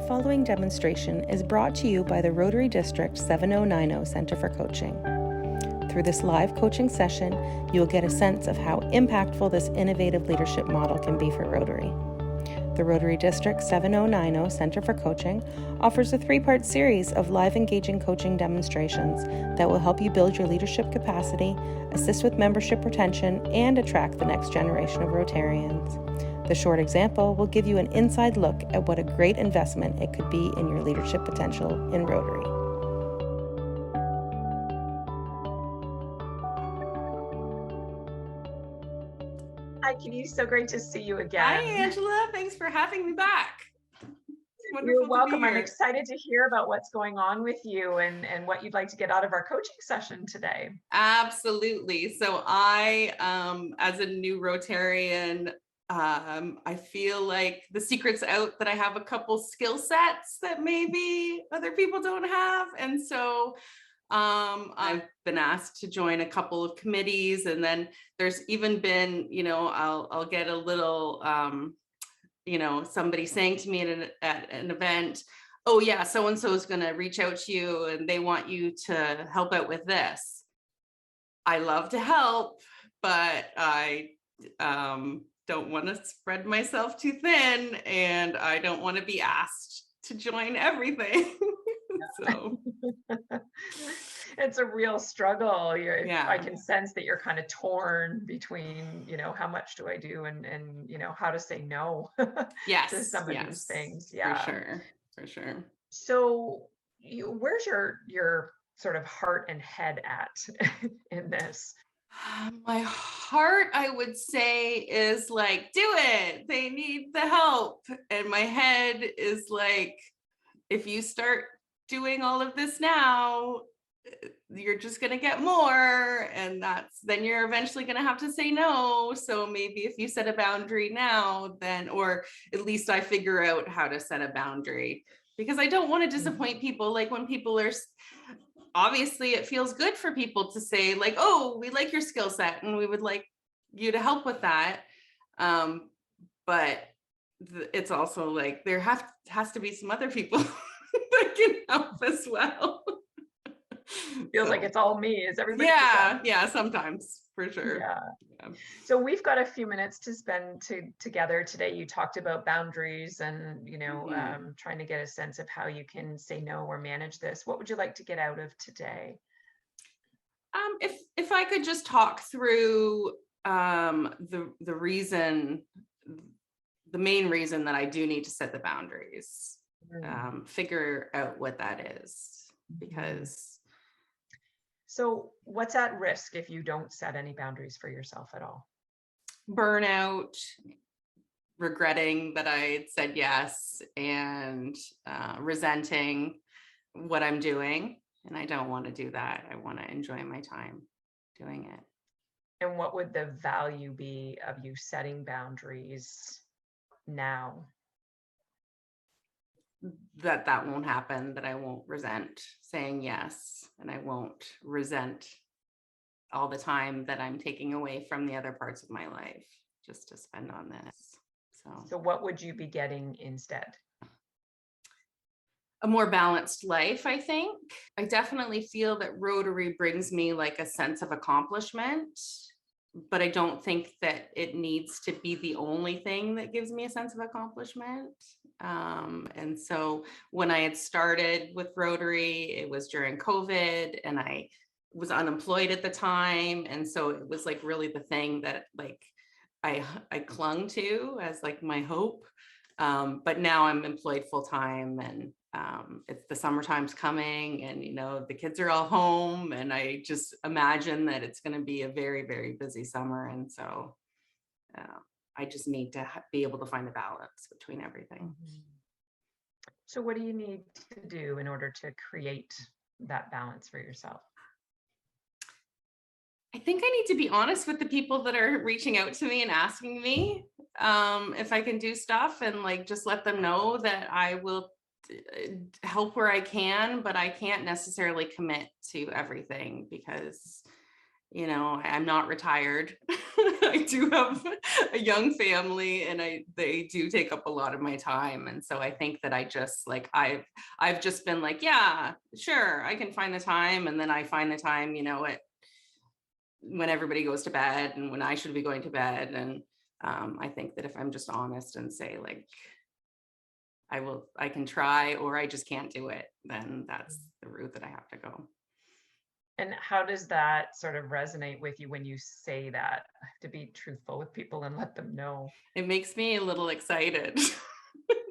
following demonstration is brought to you by the Rotary District 7090 Center for Coaching. Through this live coaching session, you will get a sense of how impactful this innovative leadership model can be for Rotary. The Rotary District 7090 Center for Coaching offers a 3-part series of live engaging coaching demonstrations that will help you build your leadership capacity, assist with membership retention, and attract the next generation of Rotarians. The short example will give you an inside look at what a great investment it could be in your leadership potential in Rotary. Hi, Kitty. So great to see you again. Hi, Angela. Thanks for having me back. You're welcome. I'm excited to hear about what's going on with you and what you'd like to get out of our coaching session today. Absolutely. So I, as a new Rotarian, I feel like the secret's out that I have a couple skill sets that maybe other people don't have. And so I've been asked to join a couple of committees, and then there's even been, I'll get a little, somebody saying to me at an event, oh yeah, so-and-so is going to reach out to you and they want you to help out with this. I love to help, but I don't want to spread myself too thin, and I don't want to be asked to join everything. So it's a real struggle. I can sense that you're kind of torn between, how much do I do and how to say no to some of these things. Yeah, for sure. So where's your sort of heart and head at in this? My heart, I would say, is like, do it. They need the help. And my head is like, if you start doing all of this now, you're just going to get more. And then you're eventually going to have to say no. So maybe if you set a boundary now, then, or at least I figure out how to set a boundary, because I don't want to disappoint people. Like when people are, obviously it feels good for people to say like, oh, we like your skill set and we would like you to help with that. But it's also like there has to be some other people that can help as well. Feels like it's all me. Is everybody? Yeah, sometimes, for sure. Yeah. So we've got a few minutes to spend together today. You talked about boundaries and, trying to get a sense of how you can say no or manage this. What would you like to get out of today? If I could just talk through the main reason that I do need to set the boundaries, figure out what that is, because. So what's at risk if you don't set any boundaries for yourself at all? Burnout, regretting that I said yes, and resenting what I'm doing. And I don't want to do that. I want to enjoy my time doing it. And what would the value be of you setting boundaries now? That won't happen, that I won't resent saying yes, and I won't resent all the time that I'm taking away from the other parts of my life just to spend on this. So what would you be getting instead? A more balanced life, I think. I definitely feel that Rotary brings me like a sense of accomplishment, but I don't think that it needs to be the only thing that gives me a sense of accomplishment. And so when I had started with Rotary, it was during COVID and I was unemployed at the time. And so it was like really the thing that like I clung to as like my hope. But now I'm employed full time, and it's the summertime's coming, and the kids are all home, and I just imagine that it's going to be a very, very busy summer. And so I just need to be able to find a balance between everything. So what do you need to do in order to create that balance for yourself? I think I need to be honest with the people that are reaching out to me and asking me if I can do stuff, and like just let them know that I will help where I can, but I can't necessarily commit to everything, because I'm not retired. I do have a young family, and they do take up a lot of my time. And so I think that I just like, I've just been like, yeah, sure, I can find the time. And then I find the time, when everybody goes to bed and when I should be going to bed. And I think that if I'm just honest and say like, I can try, or I just can't do it, then that's the route that I have to go. And how does that sort of resonate with you when you say that? I have to be truthful with people and let them know. It makes me a little excited.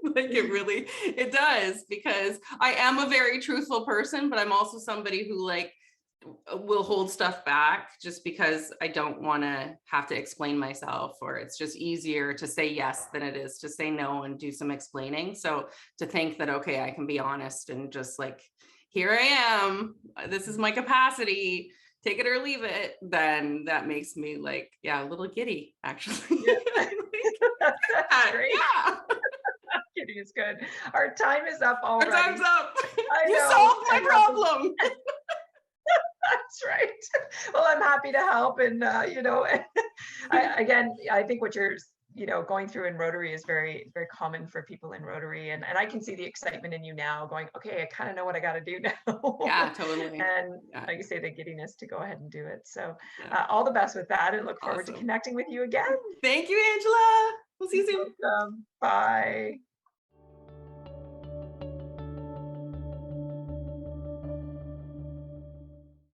Like it does, because I am a very truthful person, but I'm also somebody who like will hold stuff back just because I don't want to have to explain myself, or it's just easier to say yes than it is to say no and do some explaining. So to think that, okay, I can be honest and just like, here I am, this is my capacity, take it or leave it, then that makes me like, yeah, a little giddy, actually. Yeah. That's great. Yeah. Giddy is good. Our time is up already. Our time's up. You solved my problem. That's right. Well, I'm happy to help. And, I think what you're going through in Rotary is very, very common for people in Rotary. And I can see the excitement in you now going, okay, I kind of know what I got to do now. Yeah, totally. And like you say, the giddiness to go ahead and do it. So all the best with that, and look forward to connecting with you again. Thank you, Angela. We'll see you soon. Bye.